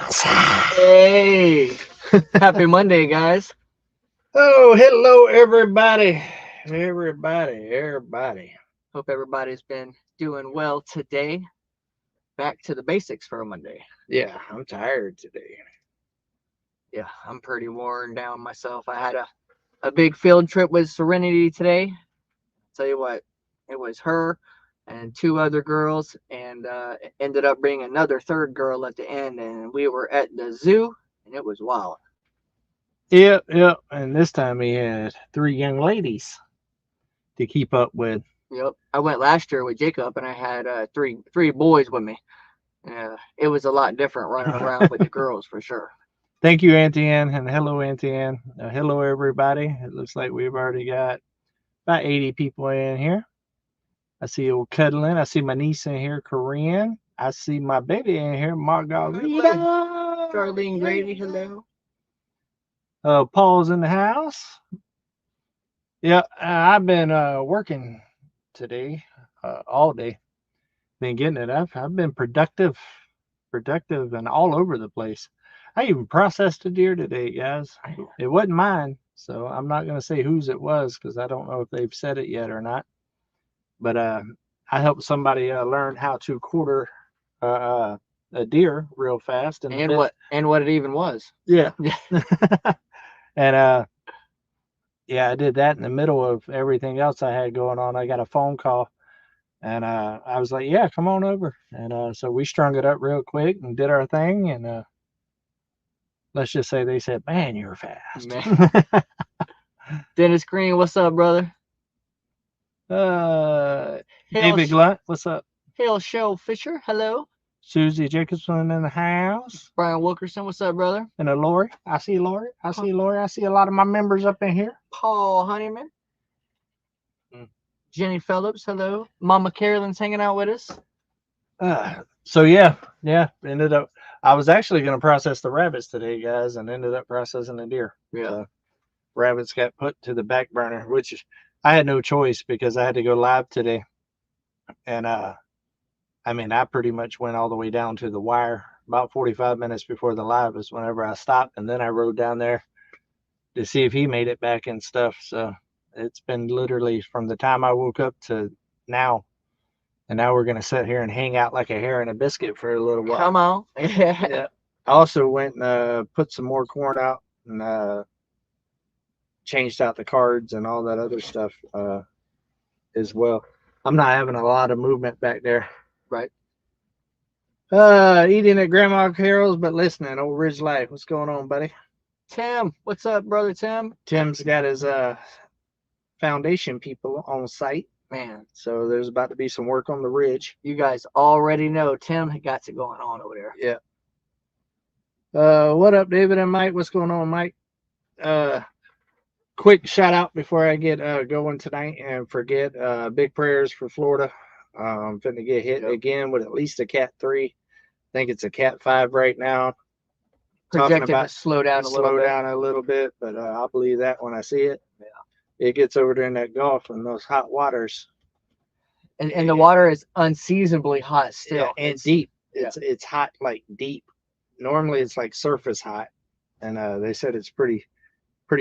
POBOX. Hey, happy Monday, guys. Oh, hello, everybody. Everybody. Hope everybody's been doing well today. Back to the basics for a Monday. Yeah, I'm tired today. Yeah, I'm pretty worn down myself. I had a big field trip with Serenity today. Tell you what, it was her and two other girls, and it ended up bringing another third girl at the end, and we were at the zoo, and it was wild. Yep. And this time he had three young ladies to keep up with. Yep, I went last year with Jacob, and I had three boys with me. Yeah, it was a lot different running around with the girls for sure. Thank you, Auntie Ann, and hello, Auntie Ann. Hello, everybody. It looks like we've already got about 80 people in here. I see old Cuddling. I see my niece in here, Corinne. I see my baby in here, Margarita. Charlene Grady, hello. Paul's in the house. Yeah, I've been working today, all day. Been getting it. I've been productive, and all over the place. I even processed a deer today, guys. It wasn't mine, so I'm not gonna say whose it was because I don't know if they've said it yet or not. But I helped somebody learn how to quarter a deer real fast and what it even was. Yeah. And yeah, I did that in the middle of everything else I had going on. I got a phone call, and I was like, "Yeah, come on over." And so we strung it up real quick and did our thing. And let's just say they said, "Man, you're fast." Man. Dennis Green, what's up, brother? David Glunt, what's up? Hail Show Fisher, hello. Susie Jacobson in the house. Brian Wilkerson, what's up, brother? And Lori. I see Lori. I see a lot of my members up in here. Paul Honeyman. Jenny Phillips, hello. Mama Carolyn's hanging out with us. So yeah, ended up. I was actually going to process the rabbits today, guys, and ended up processing the deer. Yeah. Rabbits got put to the back burner, which I had no choice because I had to go live today. And I mean, I pretty much went all the way down to the wire. About 45 minutes before the live is whenever I stopped, and then I rode down there to see if he made it back and stuff. So it's been literally from the time I woke up to now. And now we're going to sit here and hang out like a hare and a biscuit for a little while. Come on. Yeah. I also went and put some more corn out and changed out the cards and all that other stuff as well. I'm not having a lot of movement back there. Right. Eating at Grandma Carol's, but listening. Old Ridge Life. What's going on, buddy? Tim, what's up, brother Tim? Tim's got his foundation people on site. Man, so there's about to be some work on the ridge. You guys already know Tim got it going on over there. Yeah. What up, David and Mike? What's going on, Mike? Quick shout out before I get going tonight and forget. Big prayers for Florida. I'm finna get hit again with at least a Cat 3. I think it's a Cat 5 right now. Projected to slow down a little bit, but I'll believe that when I see it. Yeah. It gets over there in that Gulf and those hot waters. And the water is unseasonably hot still. Yeah, and deep. It's hot, like deep. Normally it's like surface hot. And they said it's pretty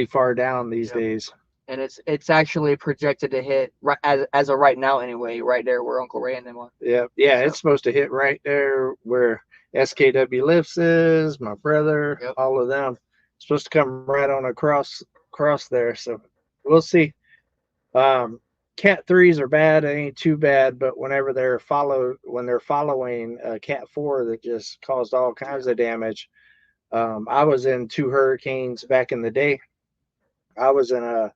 far down these days. And it's actually projected to hit right as of right now anyway, right there where Uncle Ray and them are. Yeah, it's supposed to hit right there where SKW Lifts is, my brother, all of them. It's supposed to come right on across there. So we'll see. Cat 3s are bad. It ain't too bad, but whenever they're following Cat 4 that just caused all kinds of damage. I was in 2 hurricanes back in the day. I was in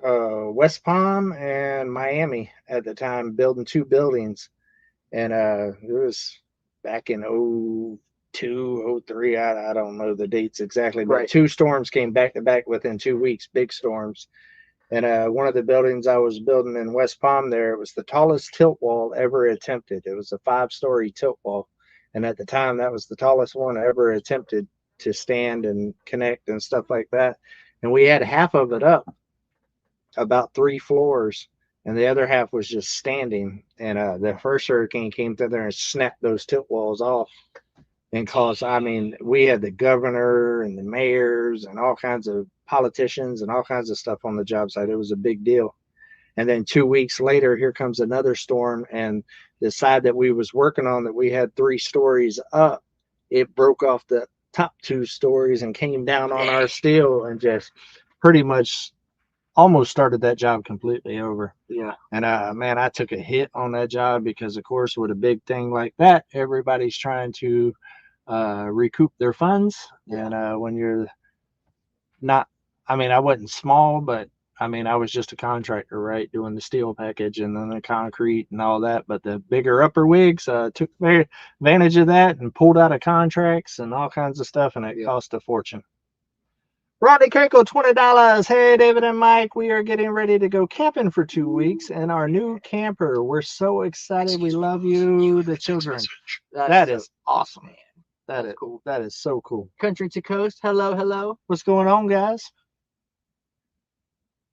West Palm and Miami at the time, building 2 buildings, and it was back in 02, 03. I don't know the dates exactly, but 2 storms came back to back within 2 weeks, big storms. And one of the buildings I was building in West Palm there, it was the tallest tilt wall ever attempted. It was a 5-story tilt wall. And at the time, that was the tallest one ever attempted to stand and connect and stuff like that. And we had half of it up, about 3 floors, and the other half was just standing. And the first hurricane came through there and snapped those tilt walls off. And cause I mean, we had the governor and the mayors and all kinds of politicians and all kinds of stuff on the job site. It was a big deal. And then 2 weeks later, here comes another storm, and the side that we was working on that we had 3 stories up, it broke off the top 2 stories and came down on our steel and just pretty much almost started that job completely over. Yeah. And man, I took a hit on that job because, of course, with a big thing like that, everybody's trying to recoup their funds. Yeah. And when you're not, I mean, I wasn't small, but I mean, I was just a contractor, right, doing the steel package and then the concrete and all that. But the bigger upper wigs took advantage of that and pulled out of contracts and all kinds of stuff, and it cost a fortune. Rodney Kirkle, $20. Hey, David and Mike, we are getting ready to go camping for 2 weeks in our new camper. We're so excited. We love you, the children. That is awesome, man. That is cool. That is so cool. Country to Coast, hello, hello. What's going on, guys?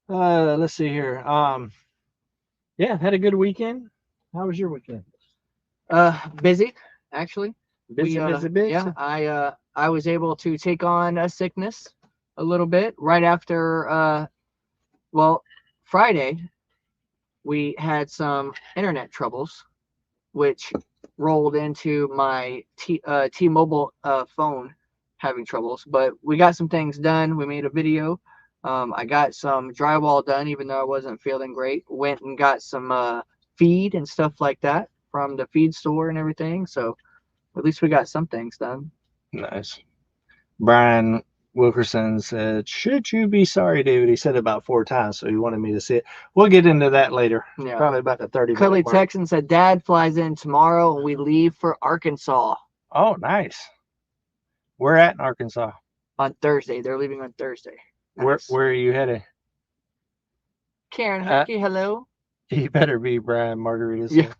Let's see here. Yeah, had a good weekend. How was your weekend? Busy, actually. Busy. Yeah, I was able to take on a sickness a little bit right after well, Friday we had some internet troubles which rolled into my T-Mobile phone having troubles, but we got some things done. We made a video. I got some drywall done even though I wasn't feeling great. Went and got some feed and stuff like that from the feed store and everything, so at least we got some things done. Nice. Brian Wilkerson said, should you be sorry, David? He said it about 4 times, so he wanted me to see it. We'll get into that later. Yeah. Probably about the 30 Curly minute mark. Texan said, Dad flies in tomorrow and we leave for Arkansas. Oh, nice. We're at in Arkansas. On Thursday. They're leaving on Thursday. Nice. Where are you headed? Karen Huckey, hello. You better be Brian Margaritas. Yeah.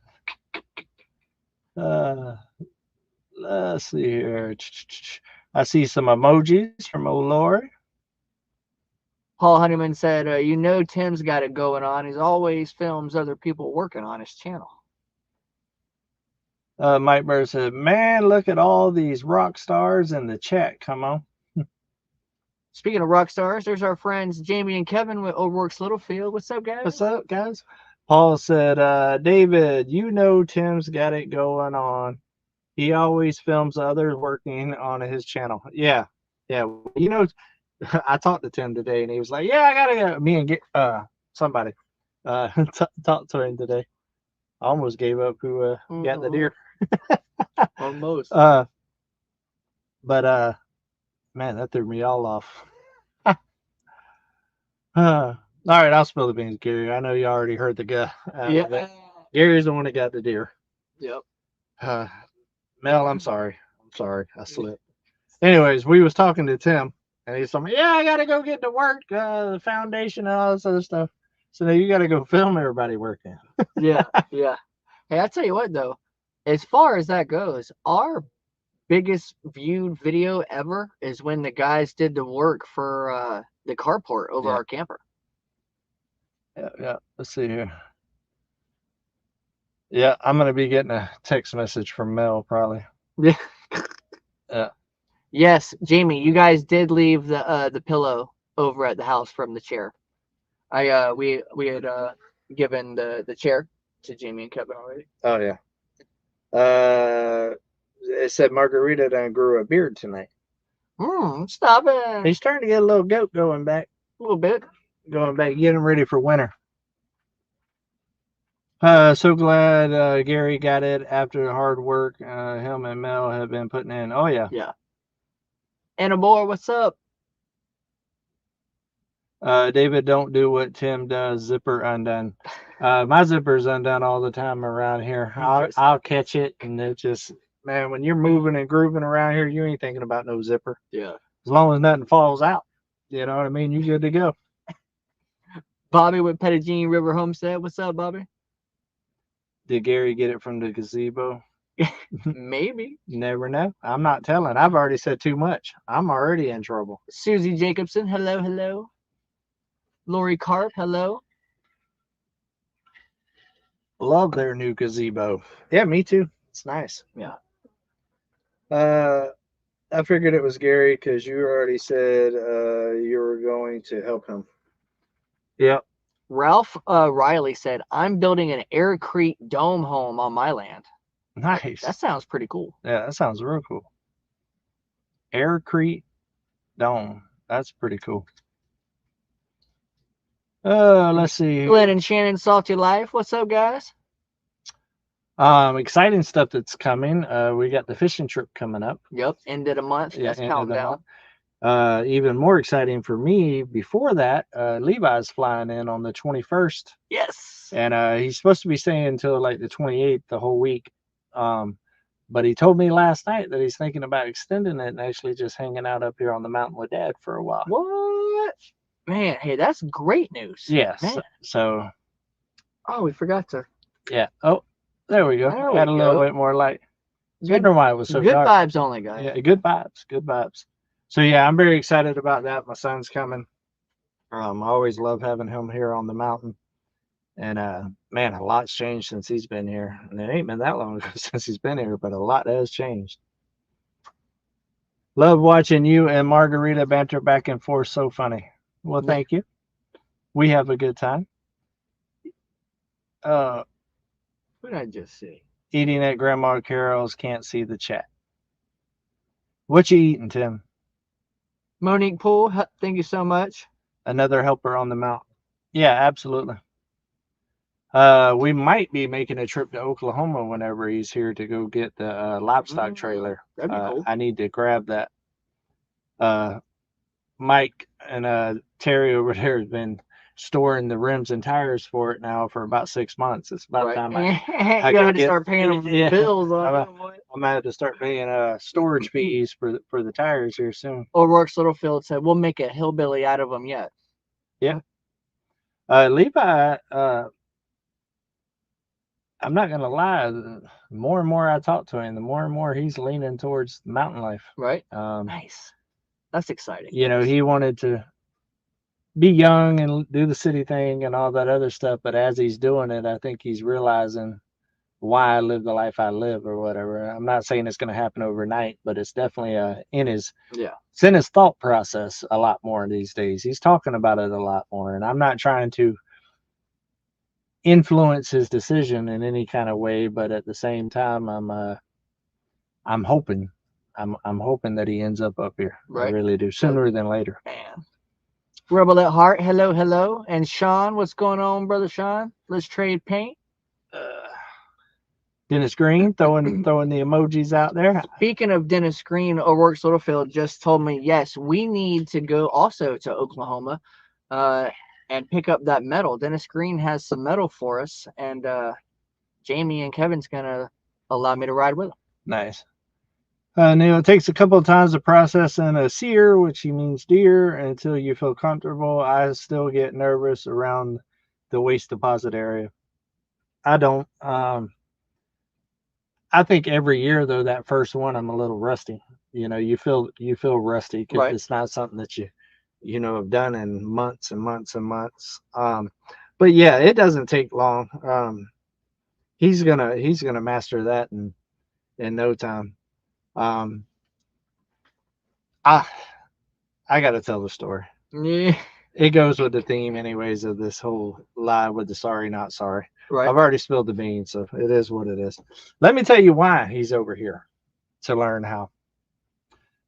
Let's see here. I see some emojis from O'Laurie. Paul Honeyman said, you know Tim's got it going on. He always films other people working on his channel. Mike Bird said, man, look at all these rock stars in the chat. Come on. Speaking of rock stars, there's our friends Jamie and Kevin with Overworks Littlefield. What's up, guys? What's up, guys? Paul said, David, you know Tim's got it going on. He always films others working on his channel. Yeah. You know, I talked to Tim today, and he was like, yeah, I got to go. Me and get somebody talked to him today. I almost gave up who got the deer. Almost. But man, that threw me all off. All right, I'll spill the beans, Gary. I know you already heard the guy. Yeah. Gary's the one that got the deer. Yep. Mel, I'm sorry. I slipped. Anyways, we was talking to Tim, and he's telling me, yeah, I got to go get to work, the foundation and all this other stuff. So now you got to go film everybody working. Yeah. Hey, I'll tell you what, though. As far as that goes, our biggest viewed video ever is when the guys did the work for the carport over our camper. Yeah. Let's see here. Yeah, I'm going to be getting a text message from Mel probably. Yeah. Yes, Jamie, you guys did leave the pillow over at the house from the chair. We had given the chair to Jamie and Kevin already. Oh yeah. It said Margarita done grew a beard tonight. Stop it. He's starting to get a little goat going back. A little bit. Going back, getting ready for winter. So glad Gary got it after the hard work him and Mel have been putting in. Oh yeah. Yeah. And boy, what's up? David, don't do what Tim does. Zipper undone. My zipper's undone all the time around here. I'll catch it, and it just, man, when you're moving and grooving around here, you ain't thinking about no zipper. Yeah. As long as nothing falls out, you know what I mean. You good to go. Bobby with Pettigene River Homestead. What's up, Bobby? Did Gary get it from the gazebo? Maybe. Never know. I'm not telling. I've already said too much. I'm already in trouble. Susie Jacobson. Hello. Lori Carp. Hello. Love their new gazebo. Yeah, me too. It's nice. Yeah. I figured it was Gary because you already said you were going to help him. Yep. Ralph Riley said, "I'm building an aircrete dome home on my land." Nice. That sounds pretty cool. Yeah, that sounds real cool. Aircrete dome. That's pretty cool. Let's see. Glenn and Shannon, Salty Life. What's up, guys? Exciting stuff that's coming. We got the fishing trip coming up. Yep, end of the month. Yeah, That's end of counting the down. month. Even more exciting for me, before that, Levi's flying in on the 21st. Yes. And he's supposed to be staying until like the 28th, the whole week. But he told me last night that he's thinking about extending it and actually just hanging out up here on the mountain with Dad for a while. What? Man, hey, that's great news. Yes. Man. So. Oh, we forgot to. Yeah. Oh, there we go. There we Add a little bit more light. I wonder why it was so good dark. vibes only, guys. Yeah, good vibes. Good vibes. So yeah, I'm very excited about that. My son's coming. I always love having him here on the mountain. And man, a lot's changed since he's been here. And it ain't been that long ago since he's been here, but a lot has changed. Love watching you and Margarita banter back and forth. So funny. Well, thank you. We have a good time. What did I just say? Eating at Grandma Carol's, can't see the chat. What you eating, Tim? Monique Poole, thank you so much. Another helper on the mountain. Yeah, absolutely. We might be making a trip to Oklahoma whenever he's here to go get the livestock trailer. That'd be cool. I need to grab that. Mike and Terry over there has been storing the rims and tires for it now for about 6 months. It's about time I gotta start paying them bills on I'm gonna have to start paying storage fees for the tires here soon. O'Rourke's Littlefield said, "We'll make a hillbilly out of them yet." Yeah. Levi, I'm not gonna lie. The more and more I talk to him, the more and more he's leaning towards mountain life. Right. Nice. That's exciting. You know, he wanted to be young and do the city thing and all that other stuff, but as he's doing it, I think he's realizing why I live the life I live or whatever. I'm not saying it's going to happen overnight, but it's definitely it's in his thought process a lot more these days. He's talking about it a lot more, and I'm not trying to influence his decision in any kind of way, but at the same time, I'm hoping that he ends up here. Right. I really do, sooner than later. Man. Rebel at Heart, hello. And Sean, what's going on, brother Sean? Let's trade paint. Dennis Green throwing the emojis out there. Speaking of Dennis Green, O'Rourke's Littlefield just told me, yes, we need to go also to Oklahoma and pick up that metal. Dennis Green has some metal for us, and Jamie and Kevin's gonna allow me to ride with him. Nice. Neil, it takes a couple of times to process in a sear, which he means deer, until you feel comfortable. I still get nervous around the waste deposit area. I don't. I think every year though, that first one, I'm a little rusty. You know, you feel rusty because it's not something that you know have done in months and months and months. But yeah, it doesn't take long. He's gonna master that in no time. I got to tell the story. Yeah. It goes with the theme anyways of this whole lie with the sorry, not sorry. Right. I've already spilled the beans, so it is what it is. Let me tell you why he's over here, to learn how.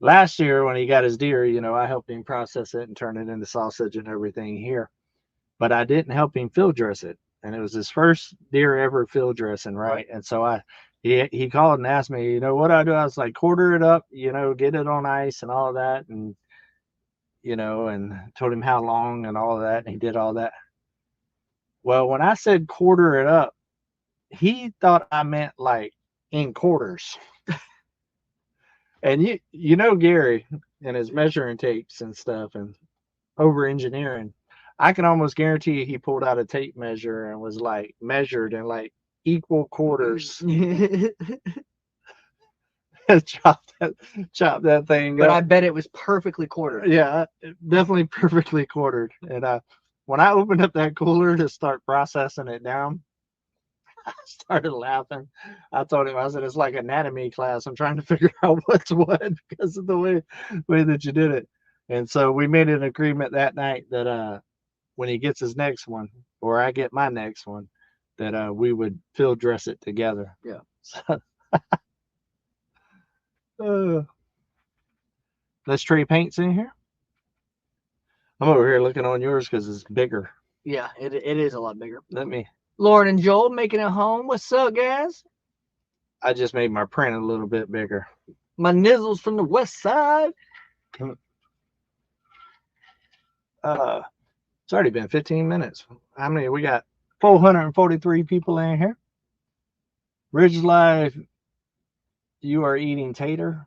Last year when he got his deer, you know, I helped him process it and turn it into sausage and everything here. But I didn't help him field dress it. And it was his first deer ever field dressing, right? And so he called and asked me, you know, what I do? I was like, quarter it up, you know, get it on ice and all of that. And, you know, and told him how long and all of that. And he did all that. Well, when I said quarter it up, he thought I meant like in quarters. And you know Gary and his measuring tapes and stuff and over engineering. I can almost guarantee you he pulled out a tape measure and was like measured in like equal quarters. Chop that thing but up. I bet it was perfectly quartered. Yeah, definitely perfectly quartered. And when I opened up that cooler to start processing it down, I started laughing. I told him, I said, it's like anatomy class. I'm trying to figure out what's what because of the way that you did it. And so we made an agreement that night that when he gets his next one, or I get my next one, that we would field dress it together. Yeah. So, let's trade paints in here. I'm over here looking on yours because it's bigger. Yeah, it is a lot bigger. Let me. Lauren and Joel making it home. What's up, guys? I just made my print a little bit bigger. My nizzles from the west side. It's already been 15 minutes. How many? We got 443 people in here. Ridge Life, you are eating tater.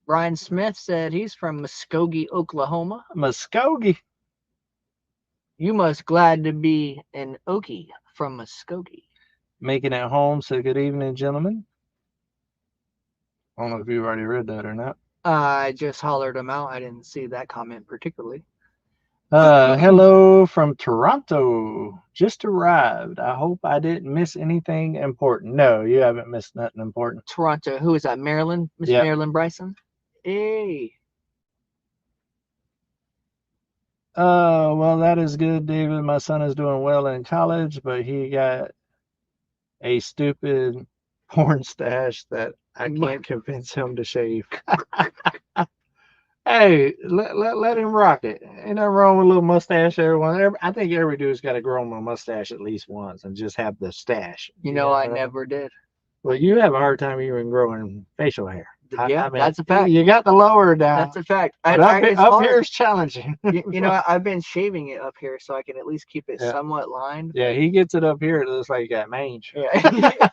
Brian Smith said he's from Muskogee, Oklahoma. Muskogee. You must glad to be an Okie from Muskogee. Making it home. So good evening, gentlemen. I don't know if you've already read that or not. I just hollered him out. I didn't see that comment particularly. Hello from Toronto. Just arrived. I hope I didn't miss anything important. No, you haven't missed nothing important. Toronto. Who is that? Marilyn? Miss Yep. Marilyn Bryson? Hey. Well, that is good, David. My son is doing well in college, but he got a stupid porn stash that I can't convince him to shave. Hey, let him rock it. Ain't nothing wrong with a little mustache. I think every dude's got to grow him a mustache at least once and just have the stash. You know, I never did. Well, you have a hard time even growing facial hair. Yeah, I mean, that's a fact. You got the lower down. That's a fact. But up here is challenging. You know, I've been shaving it up here so I can at least keep it Yeah. somewhat lined. Yeah, he gets it up here. It looks like you got mange. Yeah.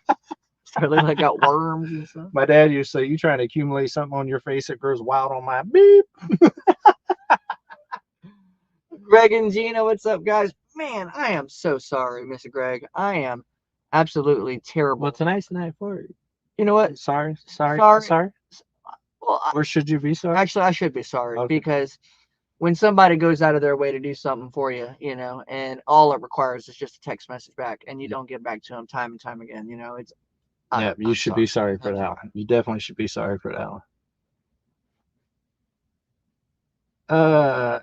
Start looking like I got worms and stuff. My dad used to say, you trying to accumulate something on your face that grows wild on my beep. Greg and Gina, what's up, guys? Man, I am so sorry, Mr. Greg. I am absolutely terrible. Well, tonight's the night for you. You know what? Sorry. Well, Or should you be sorry? actually, I should be sorry Okay. because when somebody goes out of their way to do something for you, you know, and all it requires is just a text message back, and you don't get back to them time and time again, you know, it's. Yeah, you I'm should be sorry for that one. You definitely should be sorry for that one.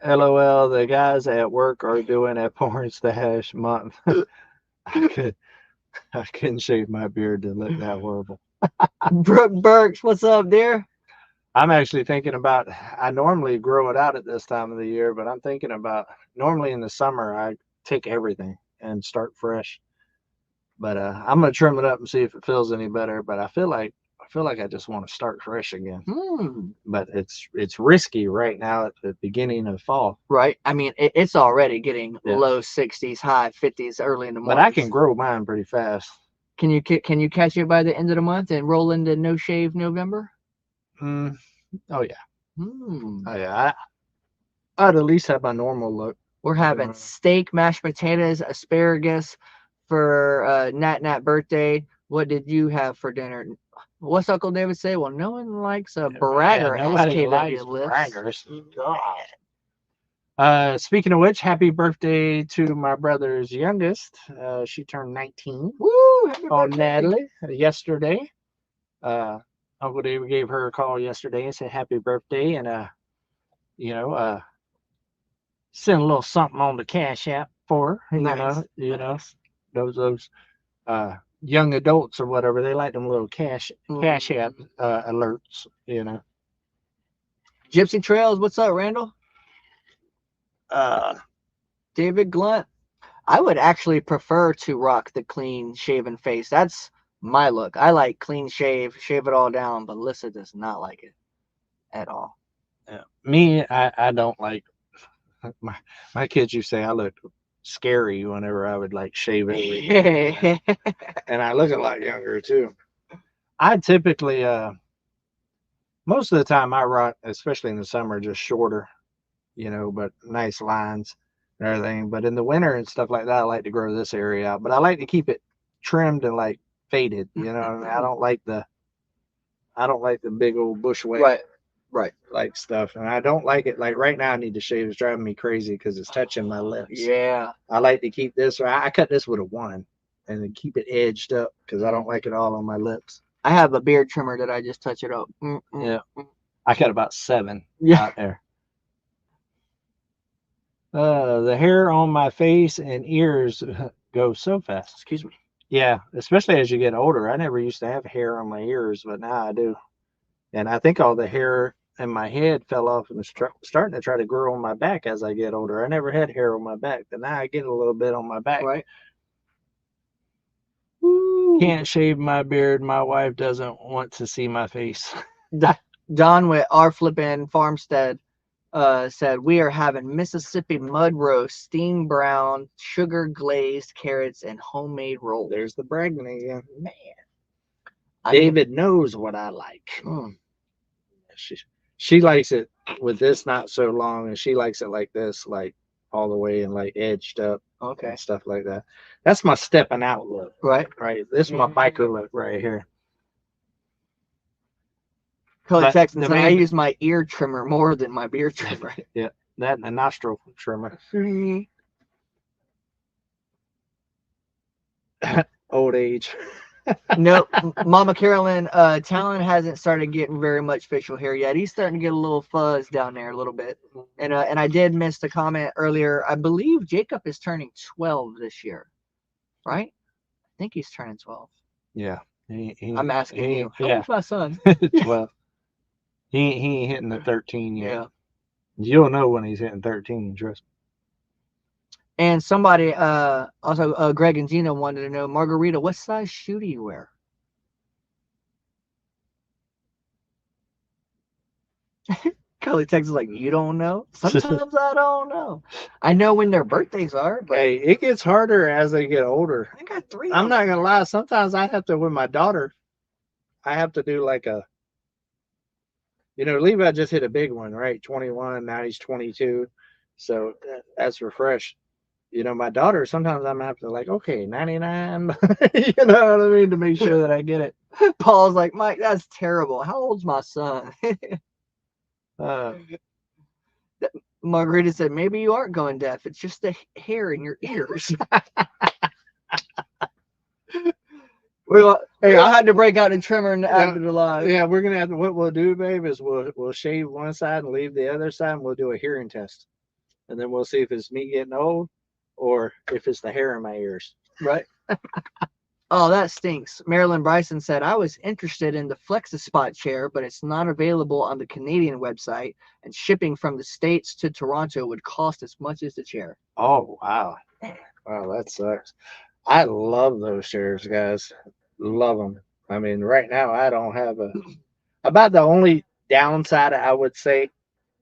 LOL, the guys at work are doing a porn stash month. I couldn't shave my beard to look that horrible. Brooke Burks, what's up, dear? I'm actually thinking about, I normally grow it out at this time of the year, but I'm thinking about, normally in the summer, I take everything and start fresh. But I'm going to trim it up and see if it feels any better. But I feel like I just want to start fresh again. But it's risky right now at the beginning of fall. Right. I mean, it's already getting low 60s, high 50s early in the morning. But I can grow mine pretty fast. Can you catch it by the end of the month and roll into no shave November? Oh yeah. Oh yeah. I'd at least have my normal look. We're having steak, mashed potatoes, asparagus for Nat birthday. What did you have for dinner? What's Uncle David say? Well, no one likes a bragger. Yeah, nobody likes braggers. God. Speaking of which, happy birthday to my brother's youngest. She turned 19. Woo! Happy On birthday. Natalie yesterday. Uncle David gave her a call yesterday and said happy birthday, and send a little something on the Cash App for her. Nice. You know, those young adults or whatever, they like them little Cash App alerts. You know. Gypsy Trails, what's up, Randall? David Glunt. I would actually prefer to rock the clean shaven face. That's my look. I like clean shave it all down, but Alyssa does not like it at all. Yeah. Me, I don't like my kids used to say I look scary whenever I would like shave everything. And I look a lot younger too. I typically most of the time I rock, especially in the summer, just shorter, but nice lines and everything. But in the winter and stuff like that, I like to grow this area out. But I like to keep it trimmed and like faded. I don't like the big old bushwhack right like stuff. And I don't like it. Like right now I need to shave. It's driving me crazy because it's touching my lips. Yeah. I like to keep this. I cut this with a 1. and then keep it edged up because I don't like it all on my lips. I have a beard trimmer that I just touch it up. Yeah. I got about 7 out there. The hair on my face and ears go so fast. Excuse me. Yeah, especially as you get older. I never used to have hair on my ears, but now I do. And I think all the hair in my head fell off and is starting to try to grow on my back as I get older. I never had hair on my back, but now I get a little bit on my back. Right. Can't shave my beard. My wife doesn't want to see my face. Don with our flippin' farmstead said, we are having Mississippi mud roast, steamed brown, sugar glazed carrots, and homemade rolls. There's the bragging again. Man. David knows what I like. She likes it with this not so long, and she likes it like this, like all the way and like edged up. Okay. And stuff like that. That's my stepping out look. Right. This is my biker look right here. Cody Texans, I use my ear trimmer more than my beard trimmer. Yeah, that and a nostril trimmer. Old age. Nope. Mama Carolyn, Talon hasn't started getting very much facial hair yet. He's starting to get a little fuzz down there a little bit. And I did miss the comment earlier. I believe Jacob is turning 12 this year, right? I think he's turning 12. Yeah. I'm asking you. How old's my son? 12. He ain't hitting the 13 yet. Yeah. You'll know when he's hitting 13, trust me. And somebody, also Greg and Gina wanted to know, Margarita, what size shoe do you wear? Kelly Texas like, you don't know? Sometimes I don't know. I know when their birthdays are, but hey, it gets harder as they get older. I got 3. I'm not gonna lie. Sometimes I have to, with my daughter, I have to do like a, Levi just hit a big one, right? 21, now he's 22. So that's refreshed. My daughter, sometimes I'm have to like, okay, 99, you know what I mean, to make sure that I get it. Paul's like, Mike, that's terrible. How old's my son? Margarita said, maybe you aren't going deaf. It's just the hair in your ears. I had to break out a trimmer and add it alive. Yeah, we're gonna have to. What we'll do, babe, is we'll shave one side and leave the other side, and we'll do a hearing test, and then we'll see if it's me getting old or if it's the hair in my ears. Right. Oh, that stinks. Marilyn Bryson said, I was interested in the Flex-A-Spot chair, but it's not available on the Canadian website, and shipping from the States to Toronto would cost as much as the chair. Oh, wow. Wow, that sucks. I love those chairs, guys. Love them. I mean, right now, I don't have about the only downside I would say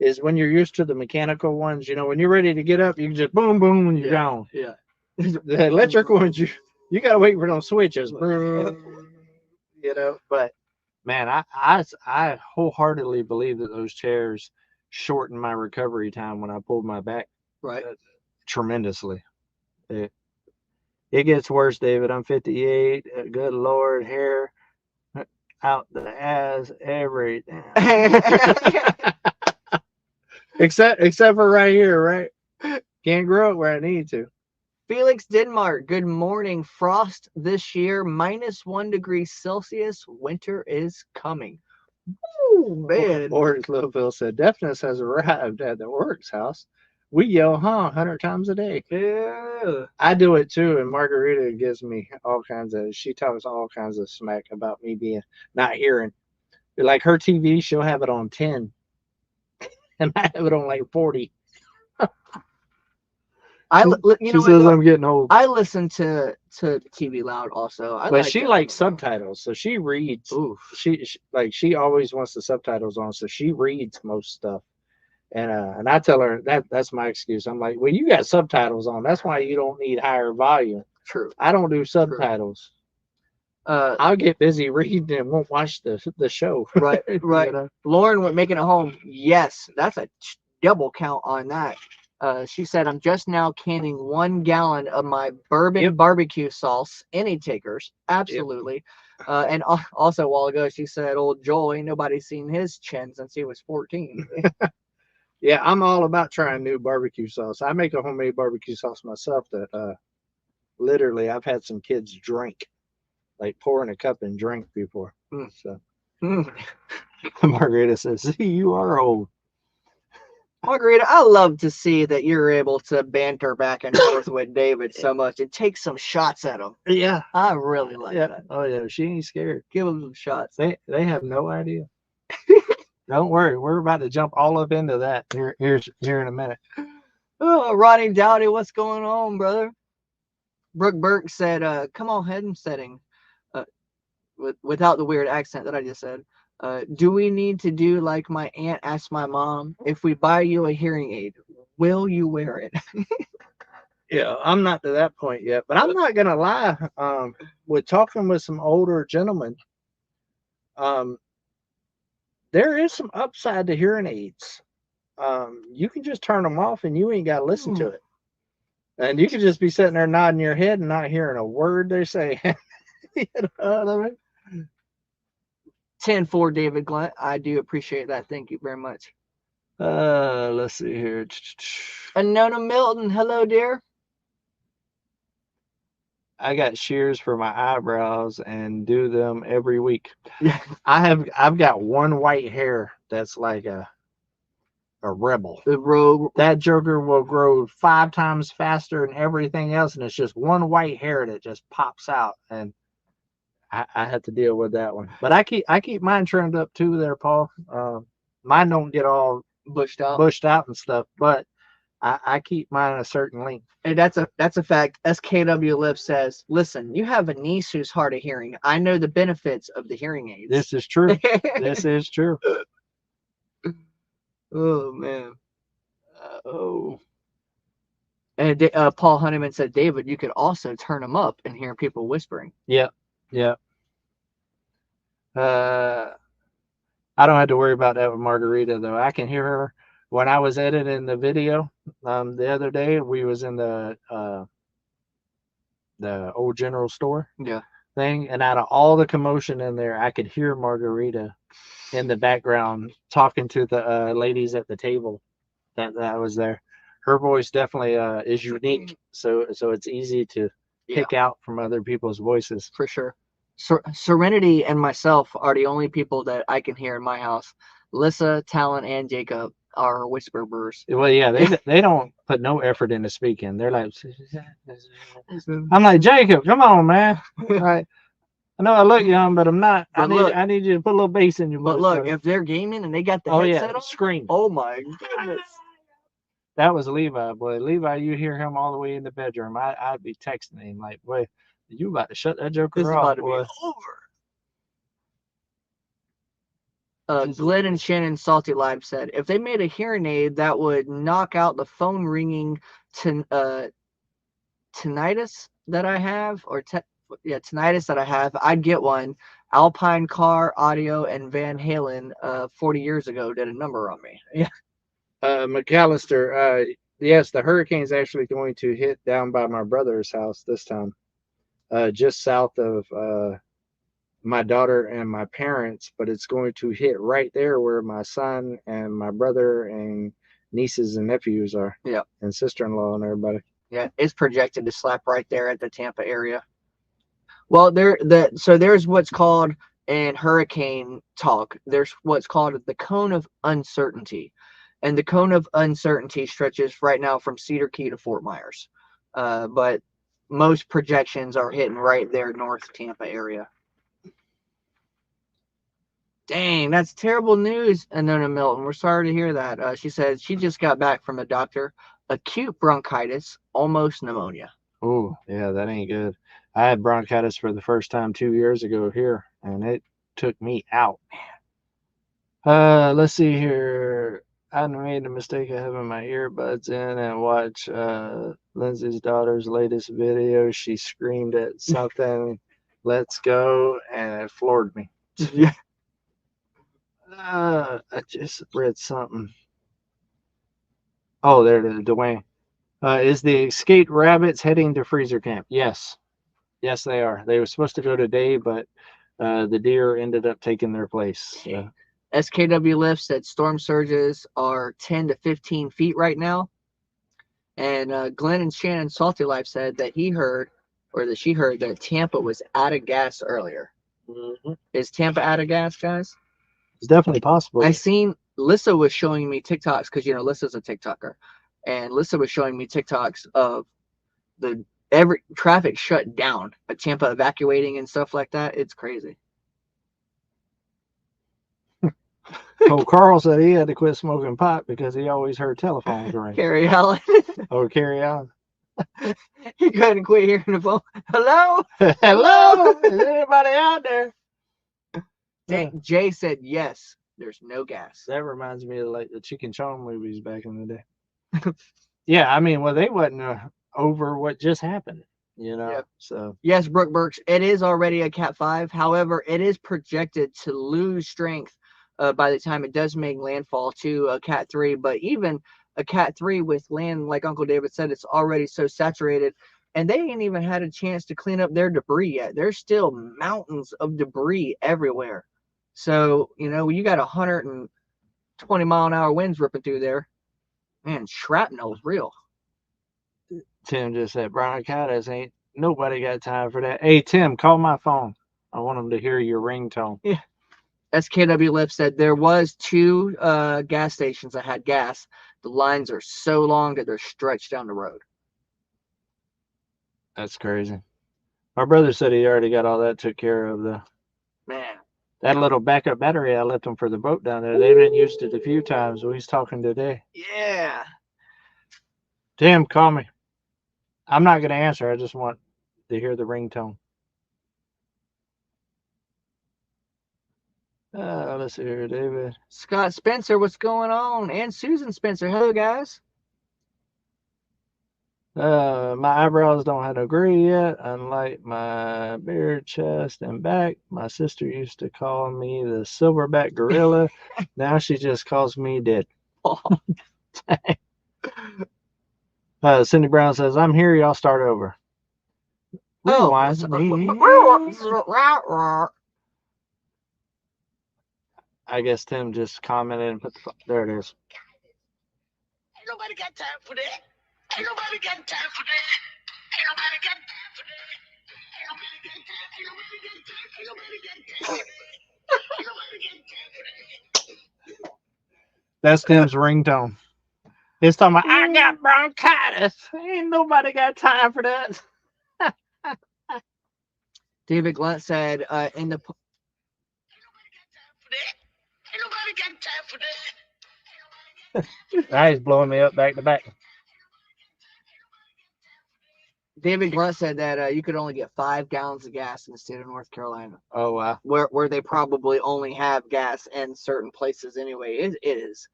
is when you're used to the mechanical ones, when you're ready to get up, you can just boom, boom, and you're gone. Yeah. The electric ones, you got to wait for those switches. But man, I wholeheartedly believe that those chairs shorten my recovery time when I pulled my back. Right. Tremendously. It gets worse, David. I'm 58. Good Lord, hair out the ass every except for right here, right? Can't grow it where I need to. Felix Denmark, good morning. Frost this year, -1 degree Celsius. Winter is coming. Oh, man. Orange Louisville said, Deafness has arrived at the Works house. We yell, 100 times a day. Yeah. I do it too, and Margarita gives me she talks all kinds of smack about me being not hearing. Like her TV, she'll have it on 10, and I have it on like 40. She says I'm getting old. I listen to TV loud also. But she likes subtitles, so she reads. Ooh. She always wants the subtitles on, so she reads most stuff. And I tell her that's my excuse. I'm like, well, you got subtitles on. That's why you don't need higher volume. True. I don't do subtitles. I'll get busy reading and won't watch the show. Right, right. Lauren making it home. Yes, that's a double count on that. She said, I'm just now canning 1 gallon of my bourbon barbecue sauce. Any takers? Absolutely. Yep. And also a while ago, she said, old Joel, ain't nobody seen his chin since he was 14. Yeah, I'm all about trying new barbecue sauce. I make a homemade barbecue sauce myself that Literally, I've had some kids drink, like pour in a cup and drink before. Mm. So Mm. Margarita says, "See, you are old." Margarita, I love to see that you're able to banter back and forth with David so much and take some shots at him. Yeah. I really like that. Oh yeah, she ain't scared. Give him some shots. They have no idea. Don't worry, we're about to jump all up into that here in a minute. Oh, Ronnie Dowdy, what's going on, brother? Brooke Burke said, come on, homesteading. Without the weird accent that I just said. Do we need to do like my aunt asked my mom? If we buy you a hearing aid, will you wear it? yeah, I'm not to that point yet, but I'm not gonna lie. With talking with some older gentlemen, there is some upside to hearing aids. You can just turn them off and you ain't got to listen to it. And you can just be sitting there nodding your head and not hearing a word they're saying. You know what I mean? 10-4 David Glunt. I do appreciate that. Thank you very much. Let's see here. Anona Milton, hello, dear. I got shears for my eyebrows and do them every week. Yeah. I've got one white hair that's like a rebel. The rogue. That joker will grow 5 times faster than everything else, and it's just one white hair that just pops out, and I had to deal with that one. But I keep mine trimmed up too there, Paul. Mine don't get all bushed out and stuff, but I keep mine a certain length. And that's a fact. SKW Lift says, listen, you have a niece who's hard of hearing. I know the benefits of the hearing aids. This is true. This is true. Oh, man. And Paul Honeyman said, David, you could also turn them up and hear people whispering. Yeah. Yeah. I don't have to worry about that with Margarita, though. I can hear her when I was editing the video the other day. We was in the old general store thing, and out of all the commotion in there, I could hear Margarita in the background talking to the ladies at the table that was there. Her voice definitely is unique, so it's easy to pick out from other people's voices. For sure. Serenity and myself are the only people that I can hear in my house. Lissa, Talon, and Jacob are whisperers. Well, yeah, they don't put no effort into speaking. They're like, I'm like, Jacob, come on, man. Right. I know I look young, but I'm not. But I need you to put a little bass in your voice. But look, if they're gaming and they got the headset on, scream. Oh my goodness. That was Levi, boy. Levi, you hear him all the way in the bedroom. I'd be texting him like, boy, you about to shut that joker off. This is about to be over. Glenn and Shannon Salty Live said, if they made a hearing aid that would knock out the phone ringing tinnitus that I have, tinnitus that I have, I'd get one. Alpine Car Audio and Van Halen 40 years ago did a number on me. Yeah. McAllister, yes, the hurricane's actually going to hit down by my brother's house this time, just south of my daughter and my parents, but it's going to hit right there where my son and my brother and nieces and nephews are. Yeah. And sister-in-law and everybody. Yeah, it's projected to slap right there at the Tampa area. Well, so there's what's called in hurricane talk, there's what's called the cone of uncertainty. And the cone of uncertainty stretches right now from Cedar Key to Fort Myers. But most projections are hitting right there north Tampa area. Dang, that's terrible news, Anona Milton. We're sorry to hear that. She said she just got back from a doctor. Acute bronchitis, almost pneumonia. Oh, yeah, that ain't good. I had bronchitis for the first time 2 years ago here, and it took me out. Let's see here. I made the mistake of having my earbuds in and watch Lindsay's daughter's latest video. She screamed at something, let's go, and it floored me. Yeah. I just read something. Oh, there it is, Dwayne. Is the escaped rabbits heading to freezer camp? Yes. Yes, they are. They were supposed to go today, but the deer ended up taking their place. SKW Lift said storm surges are 10 to 15 feet right now. And Glenn and Shannon Salty Life said that he heard or that she heard that Tampa was out of gas earlier. Mhm. Is Tampa out of gas, guys? It's definitely possible. I seen Lissa was showing me TikToks because Lissa's a TikToker, and Lissa was showing me TikToks of every traffic shut down, but Tampa evacuating and stuff like that. It's crazy. Oh, Carl said he had to quit smoking pot because he always heard telephones ring. Carry Allen. Oh, carry on. He couldn't quit hearing the phone. Hello? Hello? Is anybody out there? Jay said yes. There's no gas. That reminds me of like the Chicken Chong movies back in the day. Yeah, I mean, well, they wasn't over what just happened, you know. Yep. So yes, Brooke Burks, it is already a Cat 5. However, it is projected to lose strength by the time it does make landfall to a Cat 3. But even a Cat 3 with land, like Uncle David said, it's already so saturated, and they ain't even had a chance to clean up their debris yet. There's still mountains of debris everywhere. So, you got 120-mile-an-hour winds ripping through there. Man, shrapnel is real. Tim just said, bronchitis ain't nobody got time for that. Hey, Tim, call my phone. I want them to hear your ringtone. Yeah. SKW Lift said there was 2 gas stations that had gas. The lines are so long that they're stretched down the road. That's crazy. My brother said he already got all that took care of, though. Man. That little backup battery I left them for the boat down there, they've been used it a few times. He's talking today. Yeah. Tim, call me. I'm not going to answer. I just want to hear the ringtone. Let's see here, David. Scott Spencer, what's going on? And Susan Spencer. Hello, guys. My eyebrows don't have no gray yet, unlike my beard, chest, and back. My sister used to call me the silverback gorilla. Now she just calls me dead. Cindy Brown says, I'm here, y'all start over. Rewind. I guess Tim just commented and put the there it is. Ain't nobody got time for that. Ain't nobody got time for that. Ain't nobody got time for that. Ain't nobody got time. Ain't nobody got time. Ain't nobody got time for that. Ain't nobody got time for that. That's Tim's ringtone. He's talking about, I got bronchitis. Ain't nobody got time for that. David Glunt said, in the. Ain't nobody got time for that. Now he's blowing me up back to back. David Glunt said that you could only get 5 gallons of gas in the state of North Carolina. Oh, wow. Where they probably only have gas in certain places anyway. It is.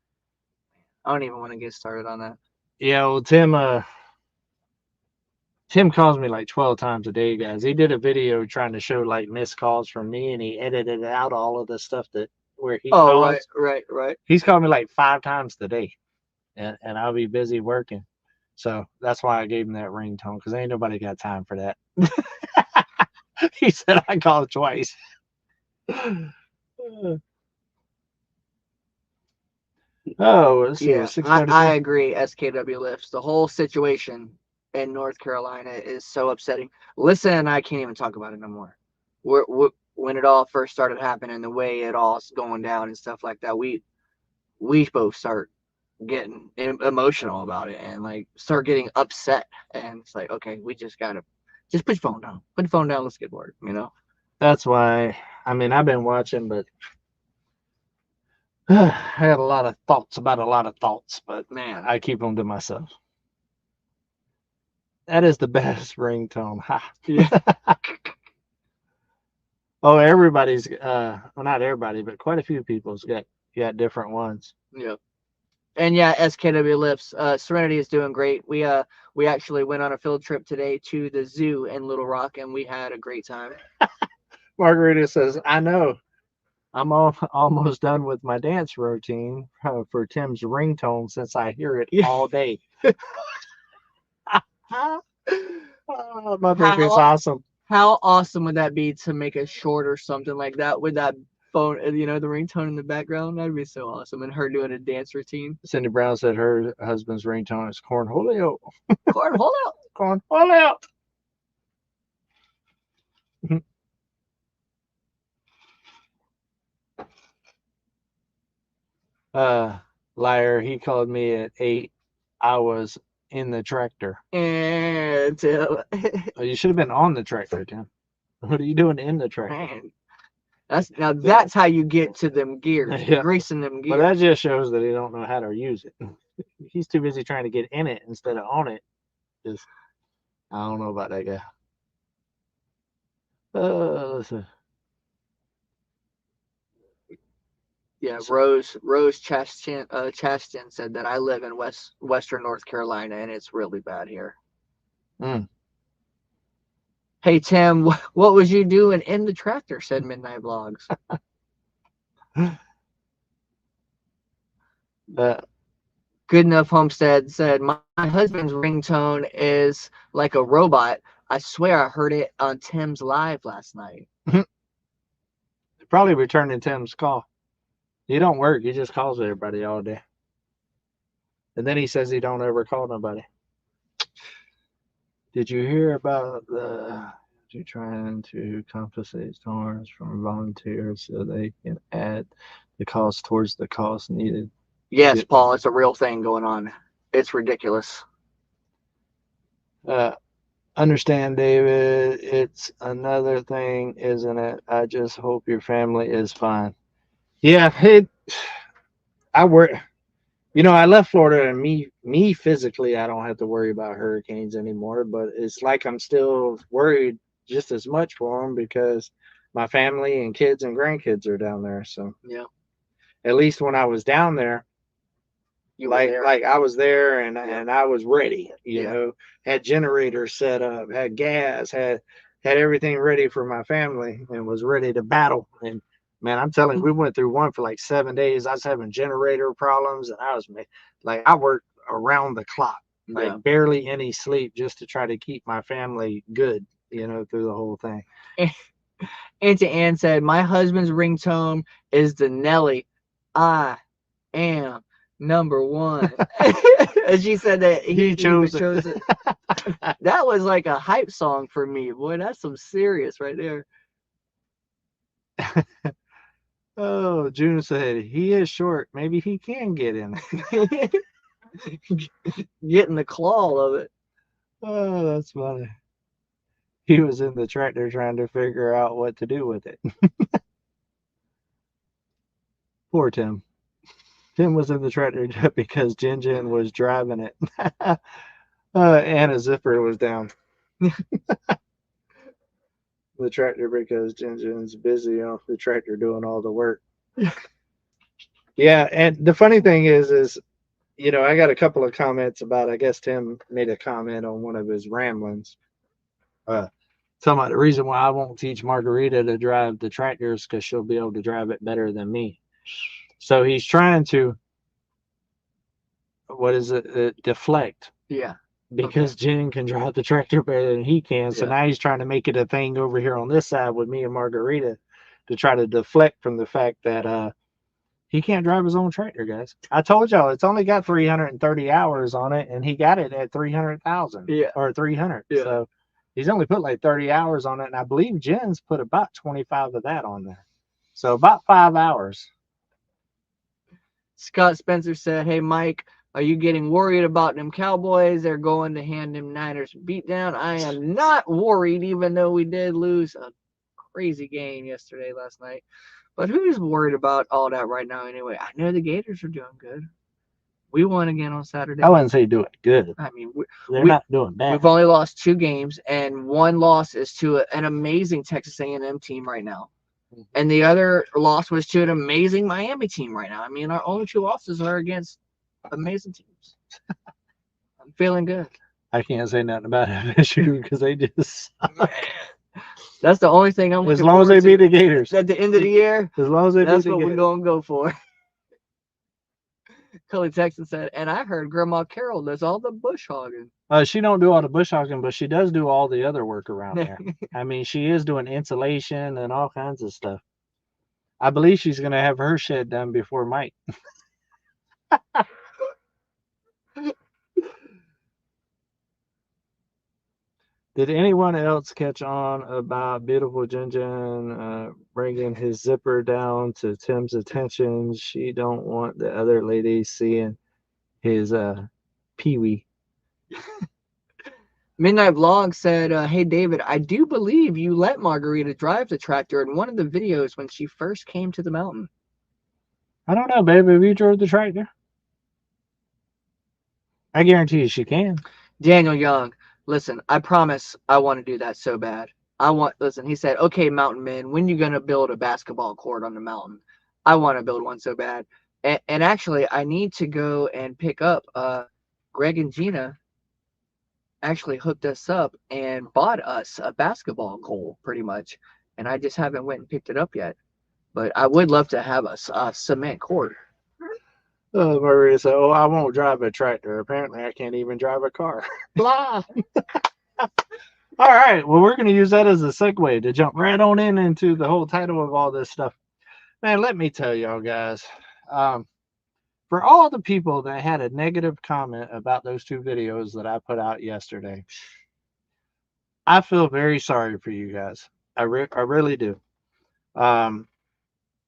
I don't even want to get started on that. Yeah, well, Tim calls me like 12 times a day, guys. He did a video trying to show like missed calls from me, and he edited out all of the stuff where he calls. Right. He's called me like 5 times today, and I'll be busy working. So that's why I gave him that ringtone, because ain't nobody got time for that. He said I called twice. Oh, let's see. Yeah, I agree. SKW Lifts. The whole situation in North Carolina is so upsetting. Lisa and I can't even talk about it no more. When it all first started happening, the way it all's going down and stuff like that, we both start getting emotional about it and like start getting upset. And it's like, okay, we just gotta put your phone down. Put your phone down. Let's get bored. That's why. I mean, I've been watching, but I had a lot of thoughts about a lot of thoughts, but man, I keep them to myself. That is the best ringtone. Ha. Yeah. Oh, everybody's well, not everybody, but quite a few people's got different ones. Yep. And yeah, SKW Lifts. Serenity is doing great. We actually went on a field trip today to the zoo in Little Rock, and we had a great time. Margarita says, I know. I'm almost done with my dance routine for Tim's ringtone since I hear it all day. Oh, mother is awesome. How awesome would that be to make a short or something like that with that phone, the ringtone in the background? That'd be so awesome. And her doing a dance routine. Cindy Brown said her husband's ringtone is cornholio. Cornholio. Cornholio. Liar, he called me at 8. I was in the tractor. And Oh, you should have been on the tractor, Tim. What are you doing in the tractor? man, that's how you get to them gears, Yeah. greasing them gears. Well, that just shows that he don't know how to use it. He's too busy trying to get in it instead of on it. Just, I don't know about that guy. Listen. Yeah, Rose Chastin said that I live in Western North Carolina and it's really bad here. Mm. Hey Tim, what was you doing in the tractor? Said Midnight Vlogs. Good Enough Homestead said my husband's ringtone is like a robot. I swear I heard it on Tim's live last night. Probably returning Tim's call. He don't work. He just calls everybody all day. And then he says he don't ever call nobody. Did you hear about you trying to compensate storms from volunteers so they can add the cost towards the cost needed? Yes, Paul, it's a real thing going on. It's ridiculous. Understand, David. It's another thing, isn't it? I just hope your family is fine. Yeah, I work. You know, I left Florida, and me physically, I don't have to worry about hurricanes anymore. But it's like I'm still worried just as much for them because my family and kids and grandkids are down there. So yeah, at least when I was down there, like I was there and I was ready. You know, had generators set up, had gas, had everything ready for my family, and was ready to battle. And man, I'm telling you, we went through one for like 7 days. I was having generator problems, and I worked around the clock, like barely any sleep, just to try to keep my family good, you know, through the whole thing. Auntie Ann said, my husband's ringtone is the Nelly, I am #1. And she said that he chose it. That was like a hype song for me. Boy, that's some serious right there. Oh, June said he is short. Maybe he can get in. Get in the claw of it. Oh, that's funny. He was in the tractor trying to figure out what to do with it. Poor Tim. Tim was in the tractor because Jin was driving it. And a zipper was down. The tractor because Jin's busy off the tractor doing all the work. Yeah, and the funny thing is, you know, I got a couple of comments about, I guess Tim made a comment on one of his ramblings. Talking about the reason why I won't teach Margarita to drive the tractors because she'll be able to drive it better than me. So he's trying to, deflect. Yeah. Because Jen can drive the tractor better than he can. So now he's trying to make it a thing over here on this side with me and Margarita to try to deflect from the fact that he can't drive his own tractor, guys. I told y'all it's only got 330 hours on it, and he got it at 300,000 or 300. Yeah. So he's only put like 30 hours on it, and I believe Jen's put about 25 of that on there. So about 5 hours. Scott Spencer said, hey, Mike, are you getting worried about them Cowboys? They're going to hand them Niners beat down. I am not worried, even though we did lose a crazy game last night. But who's worried about all that right now anyway? I know the Gators are doing good. We won again on Saturday. I wouldn't say doing good. I mean, they're not doing bad. We've only lost 2 games, and one loss is to an amazing Texas A&M team right now. And the other loss was to an amazing Miami team right now. I mean, our only 2 losses are against amazing teams. I'm feeling good. I can't say nothing about FSU because they just that's the only thing I'm as long as they beat the Gators at the end of the year. As long as they that's beat the what Gators. We're gonna go for. Cully Texan said, and I heard Grandma Carol does all the bush hogging. She don't do all the bush hogging, but she does do all the other work around there. I mean, she is doing insulation and all kinds of stuff. I believe she's gonna have her shed done before Mike. Did anyone else catch on about beautiful Jinjin bringing his zipper down to Tim's attention? She don't want the other ladies seeing his peewee. Midnight Vlog said, hey, David, I do believe you let Margarita drive the tractor in one of the videos when she first came to the mountain. I don't know, baby. Have you drove the tractor? I guarantee you she can. Daniel Young, listen, I promise I want to do that so bad. Listen, he said, okay, mountain man, when you going to build a basketball court on the mountain? I want to build one so bad. And actually, I need to go and pick up, Greg and Gina actually hooked us up and bought us a basketball goal, pretty much. And I just haven't went and picked it up yet. But I would love to have a cement court. Maria said, oh, I won't drive a tractor. Apparently, I can't even drive a car. Blah. All right. Well, we're going to use that as a segue to jump right on into the whole title of all this stuff. Man, let me tell y'all guys, for all the people that had a negative comment about those 2 videos that I put out yesterday, I feel very sorry for you guys. I really do.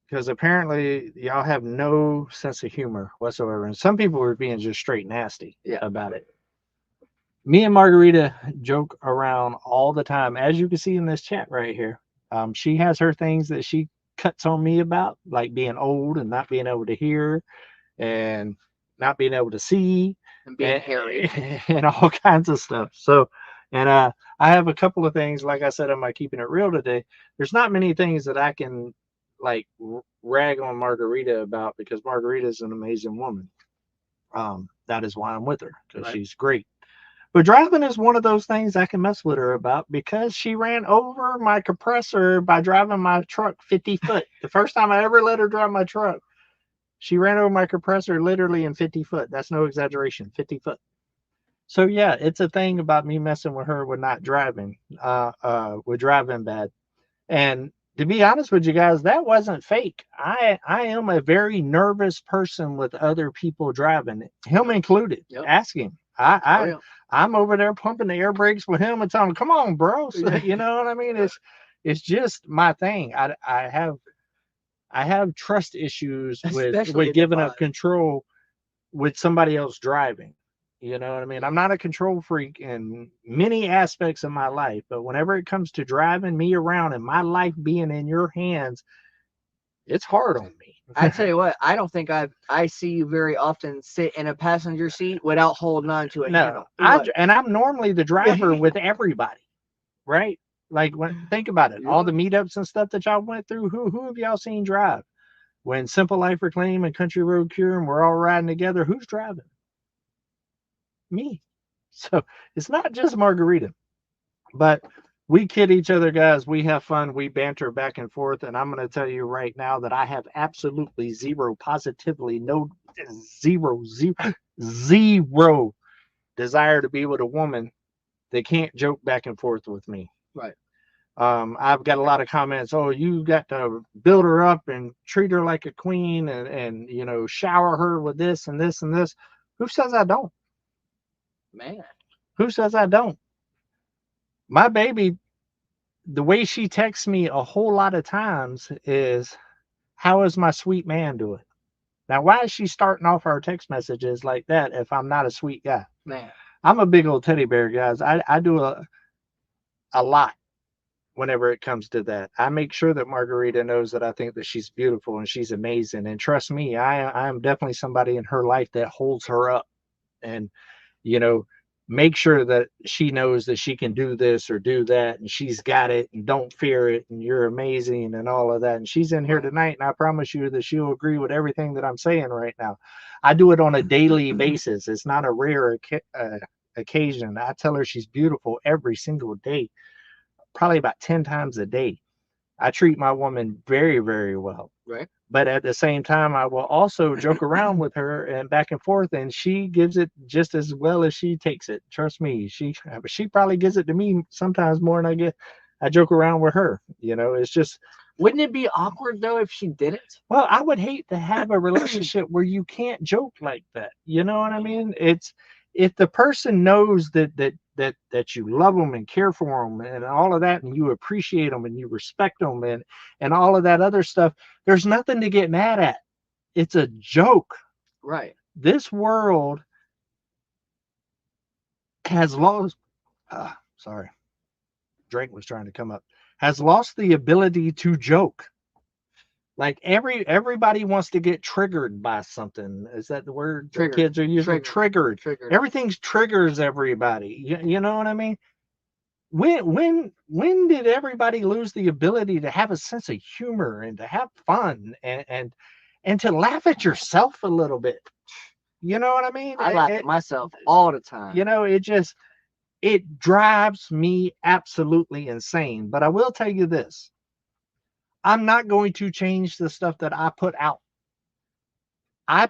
Because apparently y'all have no sense of humor whatsoever. And some people were being just straight nasty about it. Me and Margarita joke around all the time. As you can see in this chat right here, she has her things that she cuts on me about, like being old and not being able to hear and not being able to see And being hairy. and all kinds of stuff. So, and I have a couple of things, like I said, on my Keeping It Real today. There's not many things that I can like rag on Margarita about, because Margarita is an amazing woman. That is why I'm with her, because she's great. But driving is one of those things I can mess with her about, because she ran over my compressor by driving my truck 50 foot. The first time I ever let her drive my truck, she ran over my compressor literally in 50 foot. That's no exaggeration, 50 foot. So yeah, it's a thing about me messing with her with not driving, with driving bad. And to be honest with you guys, that wasn't fake. I am a very nervous person with other people driving, him included. Yep. Ask him. I'm over there pumping the air brakes with him and telling him, come on, bro. So, you know what I mean? It's just my thing. I have trust issues with giving up control with somebody else driving. You know what I mean? I'm not a control freak in many aspects of my life, but whenever it comes to driving me around and my life being in your hands, it's hard on me. I tell you what, I don't think I see you very often sit in a passenger seat without holding on to a handle. And I'm normally the driver with everybody, right? Like, think about it, all the meetups and stuff that y'all went through. Who have y'all seen drive? When Simple Life Reclaim and Country Road Cure and we're all riding together, who's driving? Me. So it's not just Margarita, but we kid each other, guys. We have fun. We banter back and forth. And I'm going to tell you right now that I have absolutely zero desire to be with a woman that can't joke back and forth with me. Right. I've got a lot of comments. Oh, you got to build her up and treat her like a queen and you know, shower her with this and this and this. Who says I don't? Man. Who says I don't? My baby, the way she texts me a whole lot of times is, how is my sweet man doing? Now, why is she starting off our text messages like that if I'm not a sweet guy? Man. I'm a big old teddy bear, guys. I do a lot whenever it comes to that. I make sure that Margarita knows that I think that she's beautiful and she's amazing. And trust me, I am definitely somebody in her life that holds her up and, you know, make sure that she knows that she can do this or do that and she's got it and don't fear it and you're amazing and all of that. And she's in here tonight and I promise you that she'll agree with everything that I'm saying right now. I do it on a daily basis. It's not a rare occasion. I tell her she's beautiful every single day, probably about 10 times a day. I treat my woman very, very well. Right. But at the same time, I will also joke around with her and back and forth, and she gives it just as well as she takes it. Trust me, she probably gives it to me sometimes more than I joke around with her. You know, it's just. Wouldn't it be awkward though if she didn't? Well, I would hate to have a relationship where you can't joke like that. You know what I mean? if the person knows that you love them and care for them and all of that, and you appreciate them and you respect them and all of that other stuff, there's nothing to get mad at. It's a joke. Right. This world has lost, sorry, drink was trying to come up, has lost the ability to joke. Like everybody wants to get triggered by something. Is that the word the kids are using? Triggered. Everything's triggers everybody. You know what I mean? When did everybody lose the ability to have a sense of humor and to have fun and to laugh at yourself a little bit? You know what I mean? I laugh at myself all the time. You know, it drives me absolutely insane. But I will tell you this. I'm not going to change the stuff that I put out. I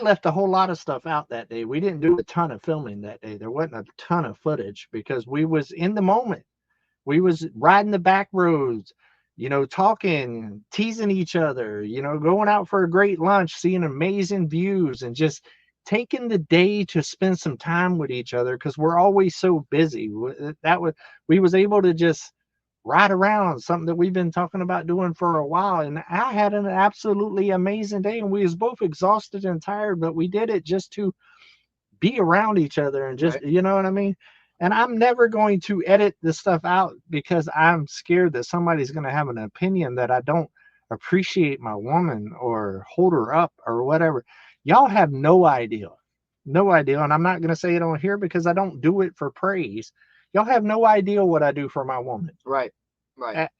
left a whole lot of stuff out that day. We didn't do a ton of filming that day. There wasn't a ton of footage because we was in the moment. We was riding the back roads, you know, talking, teasing each other, you know, going out for a great lunch, seeing amazing views, and just taking the day to spend some time with each other because we're always so busy. We was able to just ride around, something that we've been talking about doing for a while. And I had an absolutely amazing day, and we was both exhausted and tired, but we did it just to be around each other and just, you know what I mean? And I'm never going to edit this stuff out because I'm scared that somebody's going to have an opinion that I don't appreciate my woman or hold her up or whatever. Y'all have no idea. And I'm not going to say it on here because I don't do it for praise. Y'all have no idea what I do for my woman. Right.